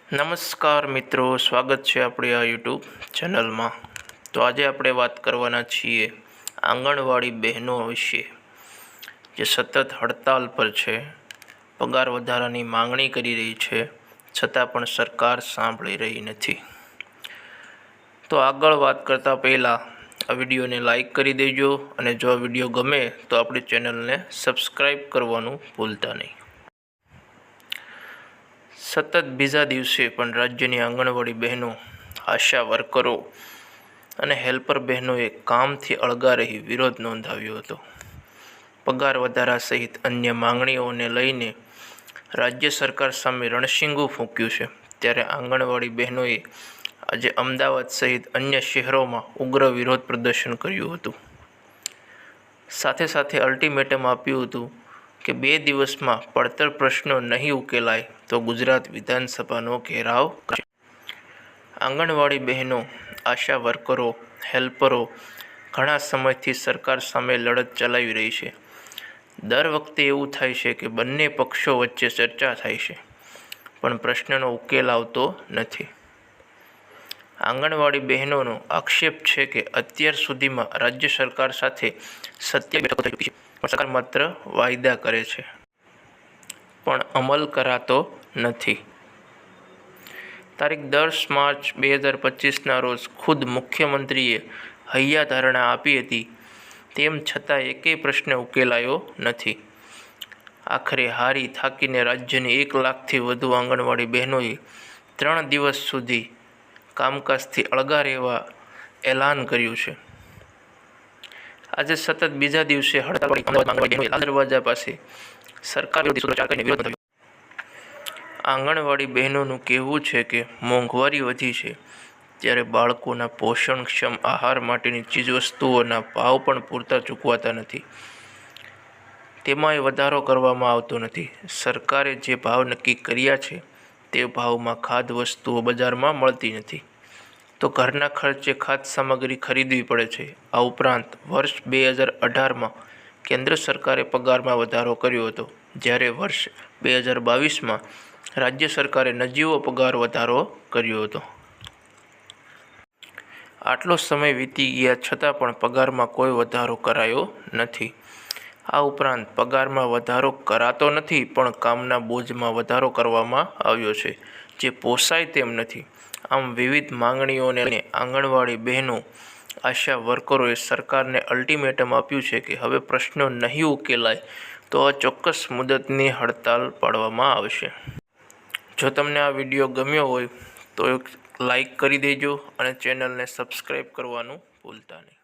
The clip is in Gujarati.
નમસ્કાર મિત્રો, સ્વાગત છે આપણી આ યુટ્યુબ ચેનલમાં। તો આજે આપણે વાત કરવાના છીએ આંગણવાડી બહેનો વિશે, જે સતત હડતાલ પર છે, પગાર વધારાની માંગણી કરી રહી છે, છતાં પણ સરકાર સાંભળી રહી નથી। તો આગળ વાત કરતાં પહેલાં આ વિડીયોને લાઈક કરી દેજો, અને જો આ વિડીયો ગમે તો આપણી ચેનલને સબસ્ક્રાઈબ કરવાનું ભૂલતા નહીં। સતત બીજા દિવસે પણ રાજ્યની આંગણવાડી બહેનો, આશા વર્કરો અને હેલ્પર બહેનોએ કામથી અળગા રહી વિરોધ નોંધાવ્યો હતો। પગાર વધારા સહિત અન્ય માંગણીઓને લઈને રાજ્ય સરકાર સામે રણશીંગું ફૂંક્યું છે। ત્યારે આંગણવાડી બહેનોએ આજે અમદાવાદ સહિત અન્ય શહેરોમાં ઉગ્ર વિરોધ પ્રદર્શન કર્યું હતું। સાથે સાથે અલ્ટિમેટમ આપ્યું હતું કે 2 દિવસમાં પડતર પ્રશ્નો નહીં ઉકેલાય તો ગુજરાત વિધાનસભાનો ઘેરાવ કરશે। આંગણવાડી બહેનો, આશા વર્કરો, હેલ્પરો ઘણા સમયથી સરકાર સામે લડત ચલાવી રહી છે। દર વખતે એવું થાય છે કે બંને પક્ષો વચ્ચે ચર્ચા થાય છે, પણ પ્રશ્નનો ઉકેલ આવતો નથી। આંગણવાડી બહેનોનો આક્ષેપ છે કે અત્યાર સુધીમાં રાજ્ય સરકાર સાથે 27 બેઠકો થઈ ચૂકી છે, પણ સરકાર માત્ર વાયદા કરે છે, પણ અમલ કરાતો નથી। તારીખ 10 માર્ચ 2025ના રોજ ખુદ મુખ્યમંત્રીએ હૈયાધારણા આપી હતી, તેમ છતાં એકેય પ્રશ્ન ઉકેલાયો નથી। આખરે હારી થાકીને રાજ્યની 1 લાખથી વધુ આંગણવાડી બહેનોએ 3 દિવસ સુધી કામકાજથી અળગા રહેવા એલાન કર્યું છે। આજે સતત બીજા દિવસે હડતાળવાળી અમદાવાદ આંગણવાડી બહેનોએ લાલ દરવાજા પાસે સરકાર વિરોધી સૂત્રોચ્ચાર કરીને વિરોધ નોંધાવ્યો। આંગણવાડી બહેનોનું કહેવું છે કે મોંઘવારી વધી છે, ત્યારે બાળકોના પોષણક્ષમ આહાર માટેની ચીજવસ્તુઓના ભાવ પણ પૂરતા ચૂકવાતા નથી, તેમાંય વધારો કરવામાં આવતો નથી। સરકારે જે ભાવ નક્કી કર્યા છે તે ભાવમાં ખાદ્ય વસ્તુઓ બજારમાં મળતી નથી, તો ઘરના ખર્ચે ખાદ્ય સામગ્રી ખરીદવી પડે છે। આ ઉપરાંત વર્ષ 2018માં કેન્દ્ર સરકારે પગારમાં વધારો કર્યો હતો, જ્યારે વર્ષ 2022માં રાજ્ય સરકારે નજીવો પગાર વધારો કર્યો હતો। આટલો સમય વીતી ગયા છતાં પણ પગારમાં કોઈ વધારો કરાયો નથી। આ ઉપરાંત પગારમાં વધારો કરાતો નથી, પણ કામના બોજમાં વધારો કરવામાં આવ્યો છે, જે પોસાય તેમ નથી। આમ વિવિધ માંગણીઓને લઈને આંગણવાડી બહેનો, આશા વર્કરોએ સરકારને અલ્ટિમેટમ આપ્યું છે કે હવે પ્રશ્નો નહીં ઉકેલાય તો અચોક્કસ મુદતની હડતાલ પાડવામાં આવશે। જો તમને આ વિડીયો ગમ્યો હોય તો એક લાઈક કરી દેજો, અને ચેનલને સબસ્ક્રાઈબ કરવાનું ભૂલતા નહીં।